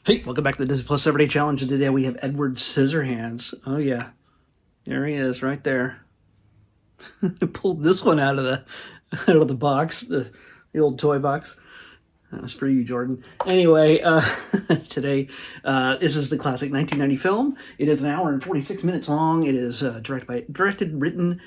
Hey, welcome back to the Disney Plus Everyday Challenge, and today we have Edward Scissorhands. Oh yeah, there he is, right there. Pulled this one out of the box, the old toy box. That was for you, Jordan. Anyway, today this is the classic 1990 film. It is an hour and 46 minutes long. It is directed, written,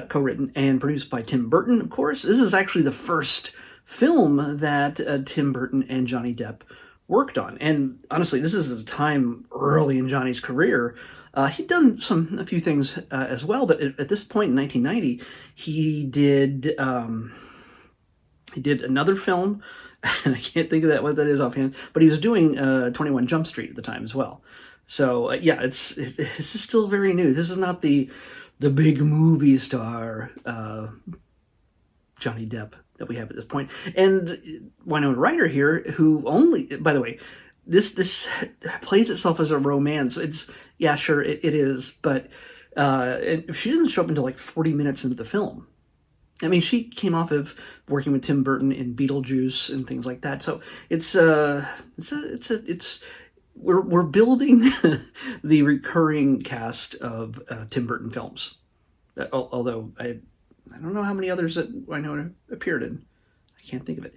co-written, and produced by Tim Burton. Of course, this is actually the first film that Tim Burton and Johnny Depp worked on. And honestly, this is a time early in Johnny's career. He'd done a few things as well, but at this point in 1990, he did another film. And I can't think of what that is offhand, but he was doing 21 Jump Street at the time as well. So yeah, it's still very new. This is not the big movie star Johnny Depp that we have at this point. And Winona Ryder here, who only, by the way, this plays itself as a romance. It's, yeah, sure, it is, but she doesn't show up until like 40 minutes into the film. I mean, she came off of working with Tim Burton in Beetlejuice and things like that. So we're building the recurring cast of Tim Burton films. Although I don't know how many others that I know appeared in. I can't think of it.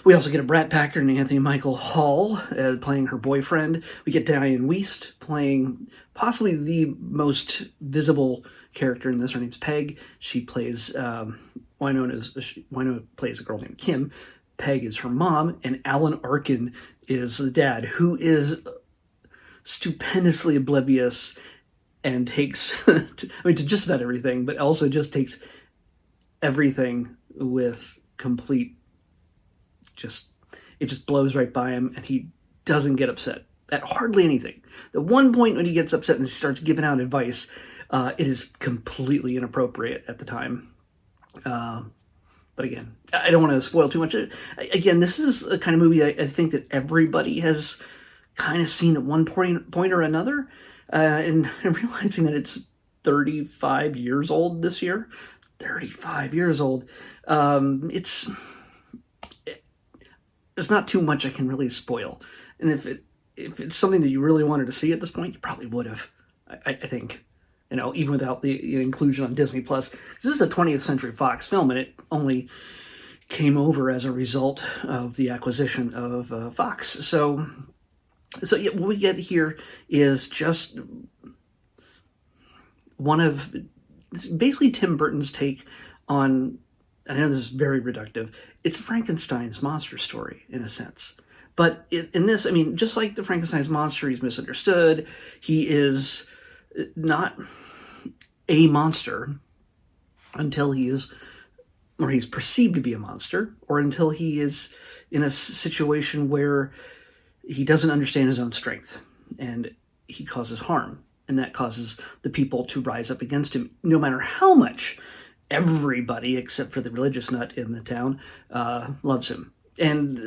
We also get a Brat Packer and Anthony Michael Hall playing her boyfriend. We get Diane Wiest playing possibly the most visible character in this. Her name's Peg. She plays Winona plays a girl named Kim. Peg is her mom, and Alan Arkin is the dad, who is stupendously oblivious and takes, to just about everything, but also just takes everything with complete, it just blows right by him, and he doesn't get upset at hardly anything. The one point when he gets upset and starts giving out advice, it is completely inappropriate at the time. But again, I don't want to spoil too much. Again, this is a kind of movie I think that everybody has kind of seen at one point or another. And I'm realizing that it's 35 years old this year. 35 years old. There's not too much I can really spoil. And if it's something that you really wanted to see at this point, you probably would have, I think. Even without the inclusion on Disney Plus. This is a 20th Century Fox film, and it only came over as a result of the acquisition of Fox. So yeah, what we get here is just one of basically Tim Burton's take on, I know this is very reductive, it's Frankenstein's monster story in a sense. But in this, I mean, just like the Frankenstein's monster, he's misunderstood. He is not a monster until he's perceived to be a monster, or until he is in a situation where he doesn't understand his own strength and he causes harm, and that causes the people to rise up against him, no matter how much everybody except for the religious nut in the town loves him. And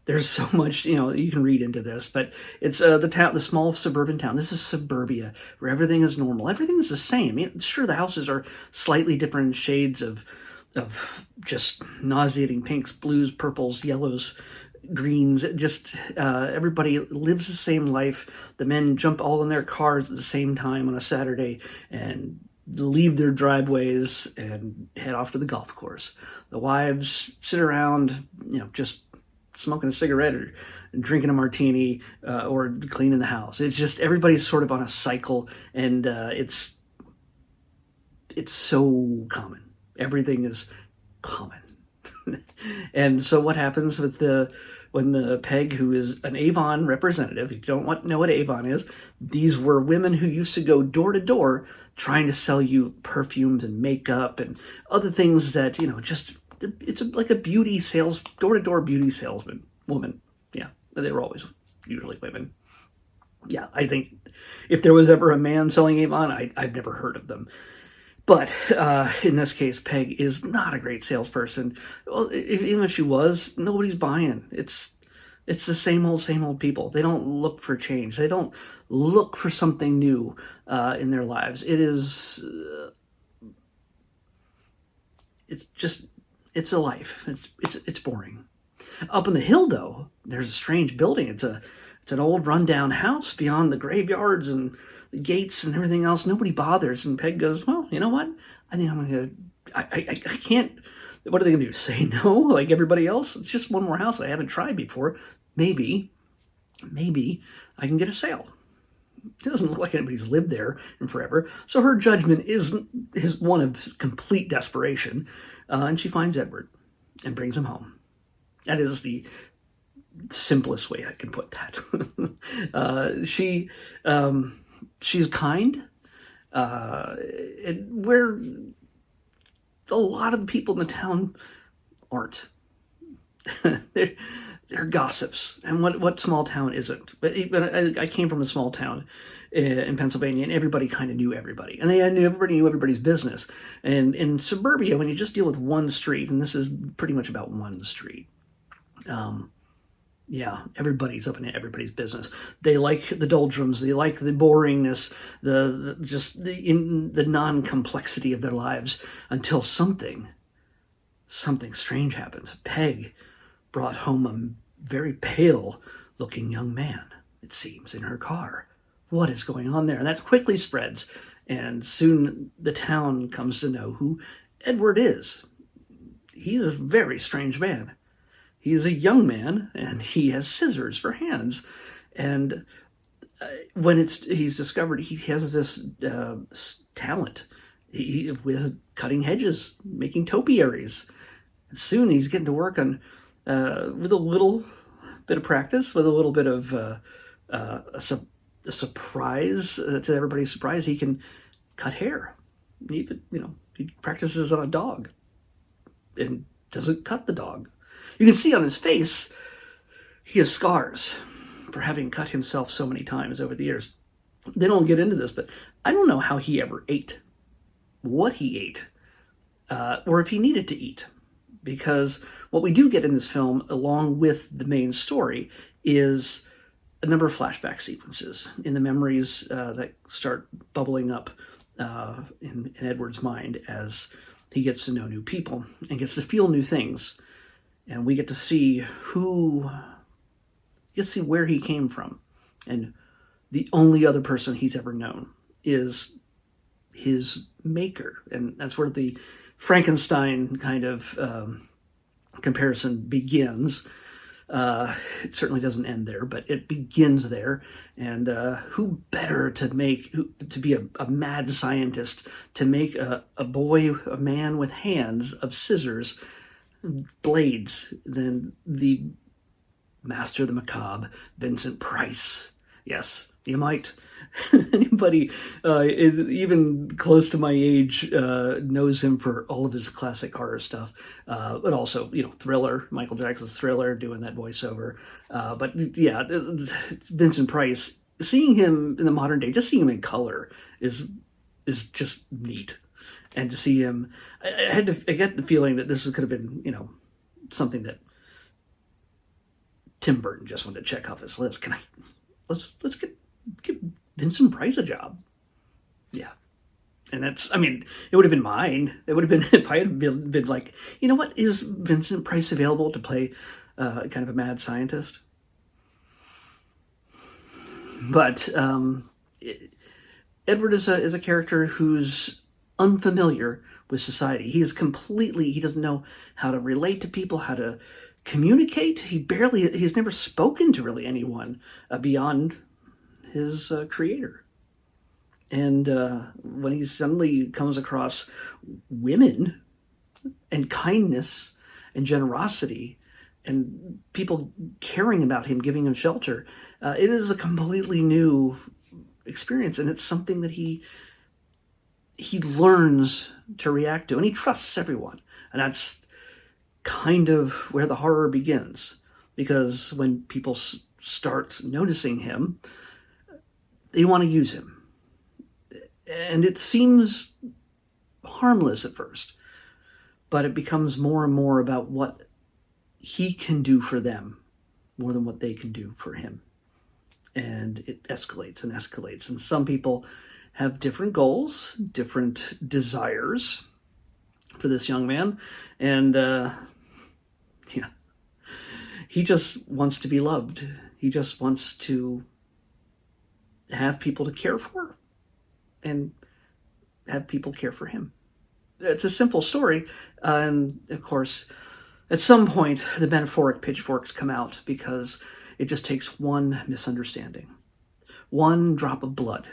there's so much, you can read into this, but it's the small suburban town. This is suburbia, where everything is normal. Everything is the same. Sure, the houses are slightly different shades of just nauseating pinks, blues, purples, yellows, greens. Just everybody lives the same life. The men jump all in their cars at the same time on a Saturday and leave their driveways and head off to the golf course. The wives sit around, just smoking a cigarette or drinking a martini or cleaning the house. It's just everybody's sort of on a cycle, and it's so common. Everything is common. And so what happens when the Peg, who is an Avon representative, if you don't know what Avon is, these were women who used to go door to door trying to sell you perfumes and makeup and other things that, it's like a door-to-door beauty salesman woman. Yeah, they were always usually women. Yeah, I think if there was ever a man selling Avon, I've never heard of them. But in this case, Peg is not a great salesperson. Well, even if she was, nobody's buying. It's the same old people. They don't look for change. They don't look for something new in their lives. It's a life. It's boring. Up on the hill, though, there's a strange building. It's an old rundown house beyond the graveyards and the gates and everything else. Nobody bothers. And Peg goes, well, you know what? I think I'm going to, I can't, what are they going to do? Say no like everybody else? It's just one more house I haven't tried before. Maybe I can get a sale. It doesn't look like anybody's lived there in forever. So her judgment is one of complete desperation. And she finds Edward and brings him home. That is the simplest way I can put that. She's kind. Where a lot of the people in the town aren't. They're gossips. And what small town isn't? But I came from a small town in Pennsylvania, and everybody kind of knew everybody. And everybody knew everybody's business. And in suburbia, when you just deal with one street, and this is pretty much about one street, everybody's up in everybody's business. They like the doldrums. They like the boringness, the non-complexity of their lives until something strange happens. Peg brought home a very pale-looking young man, it seems, in her car. What is going on there? And that quickly spreads, and soon the town comes to know who Edward is. He's a very strange man. He is a young man, and he has scissors for hands. And when he's discovered, he has this talent with cutting hedges, making topiaries. And soon he's getting to work on, with a little bit of practice, with a little bit of a surprise, to everybody's surprise, he can cut hair. He practices on a dog and doesn't cut the dog. You can see on his face, he has scars for having cut himself so many times over the years. They don't get into this, but I don't know how he ever ate, what he ate, or if he needed to eat. Because what we do get in this film, along with the main story, is a number of flashback sequences in the memories that start bubbling up in Edward's mind as he gets to know new people and gets to feel new things. And we get to see where he came from. And the only other person he's ever known is his maker. And that's where the Frankenstein kind of comparison begins. It certainly doesn't end there, but it begins there. And who better to be a mad scientist, to make a man with hands of scissors, blades, than the master of the macabre, Vincent Price. Yes, you might. Anybody even close to my age knows him for all of his classic horror stuff, but also, Thriller, Michael Jackson's Thriller, doing that voiceover. But yeah, Vincent Price, seeing him in the modern day, just seeing him in color is just neat. And to see him, I get the feeling that this could have been, something that Tim Burton just wanted to check off his list. Let's give Vincent Price a job. Yeah. And it would have been mine. It would have been, if I had been like, what, is Vincent Price available to play kind of a mad scientist? But Edward is a character who's unfamiliar with society. He doesn't know how to relate to people, how to communicate. He's never spoken to really anyone beyond his creator. And when he suddenly comes across women and kindness and generosity and people caring about him, giving him shelter, it is a completely new experience, and it's something that he learns to react to, and he trusts everyone. And that's kind of where the horror begins, because when people start noticing him, they want to use him. And it seems harmless at first, but it becomes more and more about what he can do for them more than what they can do for him. And it escalates and escalates. And some people have different goals, different desires for this young man. And He just wants to be loved. He just wants to have people to care for and have people care for him. It's a simple story. And of course, at some point, the metaphoric pitchforks come out because it just takes one misunderstanding, one drop of blood,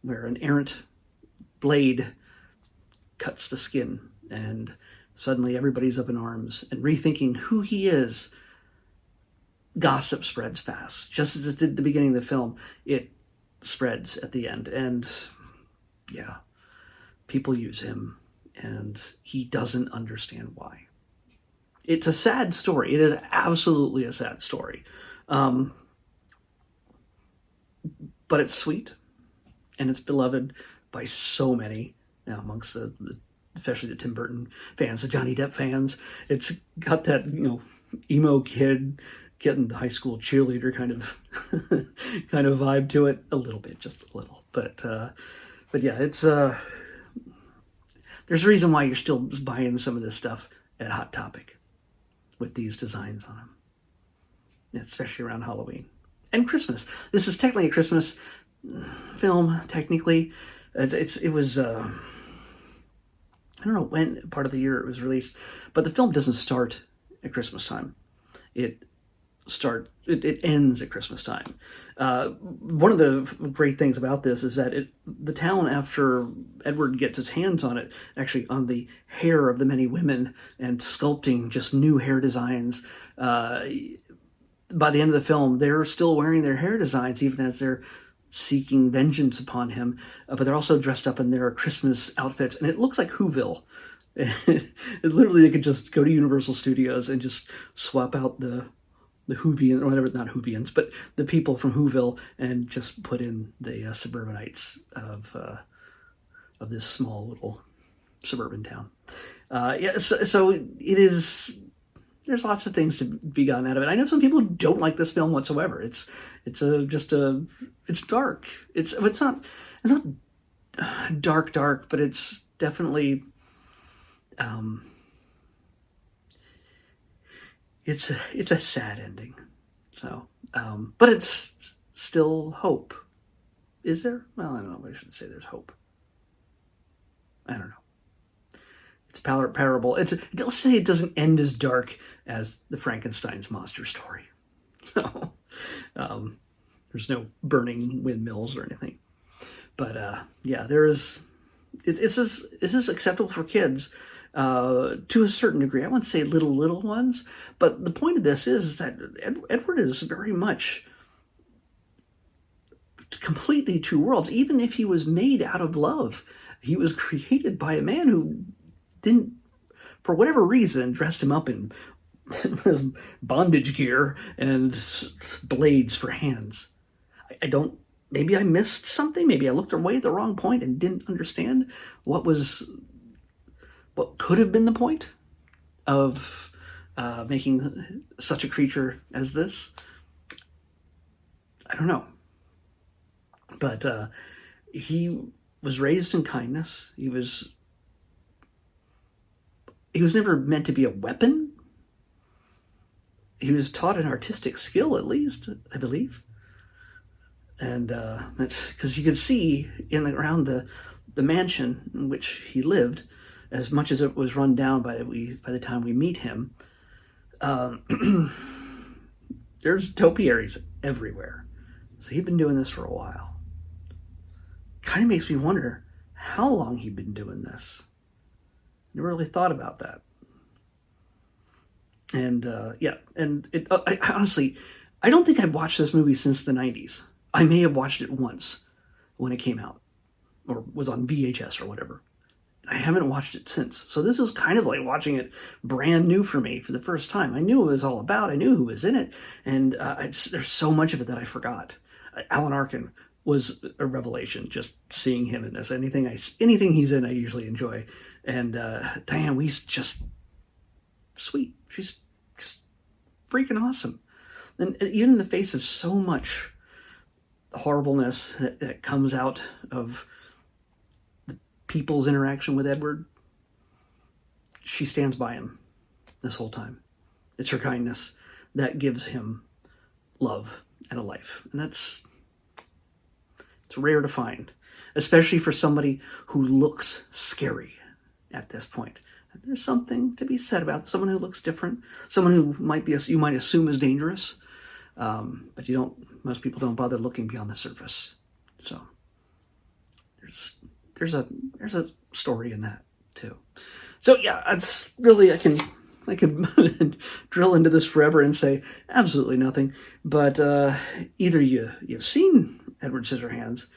where an errant blade cuts the skin, and suddenly everybody's up in arms and rethinking who he is. Gossip spreads fast, just as it did at the beginning of the film. It spreads at the end, and yeah, people use him, and he doesn't understand why. It's a sad story. It is absolutely a sad story, but it's sweet, and it's beloved by so many now amongst especially the Tim Burton fans, the Johnny Depp fans. It's got that emo kid getting the high school cheerleader kind of kind of vibe to it, a little bit, just a little. But yeah, it's there's a reason why you're still buying some of this stuff at Hot Topic with these designs on them, especially around Halloween and Christmas. This is technically a Christmas film. Technically, it was. I don't know when part of the year it was released, but the film doesn't start at Christmas time. It ends at Christmas time. One of the great things about this is that the town, after Edward gets his hands on it, actually on the hair of the many women and sculpting just new hair designs, by the end of the film, they're still wearing their hair designs even as they're seeking vengeance upon him, but they're also dressed up in their Christmas outfits, and it looks like Whoville. Literally, they could just go to Universal Studios and just swap out the Whovian, or whatever, not Whovians, but the people from Whoville, and just put in the suburbanites of this small little suburban town. So it is. There's lots of things to be gotten out of it. I know some people don't like this film whatsoever. It's dark. It's not dark, but it's definitely it's a sad ending. So, but it's still hope. Is there? Well, I don't know. I shouldn't say there's hope. I don't know. It's a parable. Let's say it doesn't end as dark as the Frankenstein's monster story. So, there's no burning windmills or anything. But yeah, there is. This is acceptable for kids to a certain degree. I wouldn't say little ones, but the point of this is that Edward is very much completely two worlds. Even if he was made out of love, he was created by a man who didn't, for whatever reason, dressed him up in his bondage gear and blades for hands. I don't. Maybe I missed something. Maybe I looked away at the wrong point and didn't understand what could have been the point of making such a creature as this. I don't know. But he was raised in kindness. He was never meant to be a weapon. He was taught an artistic skill, at least, I believe. And that's because you could see around the mansion in which he lived, as much as it was run down by the time we meet him, there's topiaries everywhere. So he'd been doing this for a while. Kind of makes me wonder how long he'd been doing this. Never really thought about that. And yeah, and I honestly, I don't think I've watched this movie since the 90s. I may have watched it once when it came out, or was on VHS or whatever. I haven't watched it since. So this is kind of like watching it brand new for me for the first time. I knew what it was all about. I knew who was in it. And there's so much of it that I forgot. Alan Arkin was a revelation, just seeing him in this. Anything he's in, I usually enjoy. And Diane Weist's just sweet. She's just freaking awesome. And even in the face of so much horribleness that comes out of the people's interaction with Edward, she stands by him this whole time. It's her kindness that gives him love and a life. And it's rare to find, especially for somebody who looks scary at this point. There's something to be said about someone who looks different, someone who you might assume is dangerous, but most people don't bother looking beyond the surface. So there's a story in that too. So yeah, it's really, I can drill into this forever and say absolutely nothing. But either you've seen Edward Scissorhands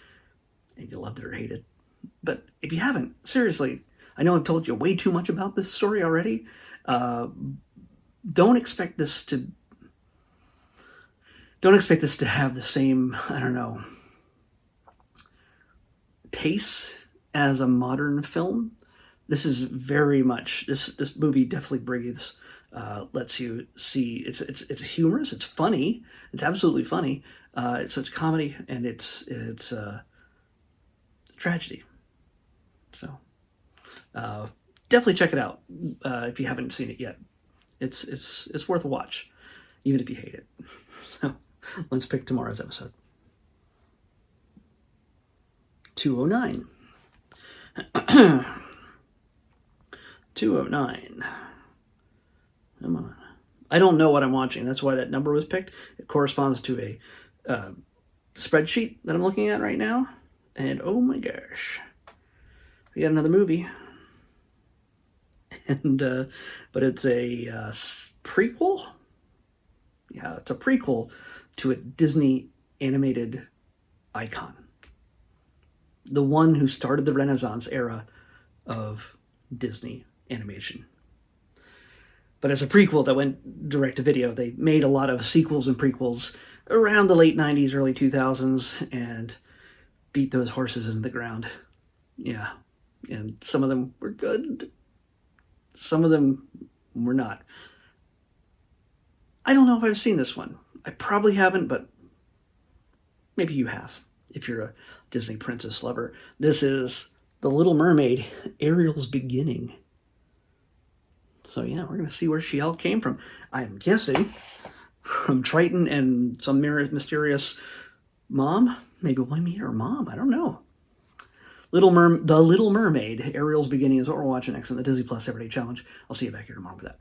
and you loved it or hated it. But if you haven't, seriously, I know I've told you way too much about this story already. Don't expect this to have the same, I don't know, pace as a modern film. This is very much, this movie definitely breathes, lets you see, it's humorous, it's funny, it's absolutely funny, it's comedy, and it's tragedy. So definitely check it out if you haven't seen it yet. It's worth a watch, even if you hate it. So let's pick tomorrow's episode. 209. 209. Come on. I don't know what I'm watching. That's why that number was picked. It corresponds to a spreadsheet that I'm looking at right now. And oh my gosh, we got another movie. And but it's a prequel. Yeah, it's a prequel to a Disney animated icon. The one who started the Renaissance era of Disney animation. But as a prequel that went direct to video, they made a lot of sequels and prequels around the late 90s, early 2000s, and beat those horses into the ground. Yeah. And some of them were good. Some of them were not. I don't know if I've seen this one. I probably haven't, but maybe you have, if you're a Disney princess lover. This is The Little Mermaid, Ariel's Beginning. So yeah, we're going to see where she all came from. I'm guessing from Triton and some mysterious mom. Maybe Wilmy or mom, I don't know. The Little Mermaid, Ariel's Beginning is what we're watching next on the Disney Plus Everyday Challenge. I'll see you back here tomorrow with that.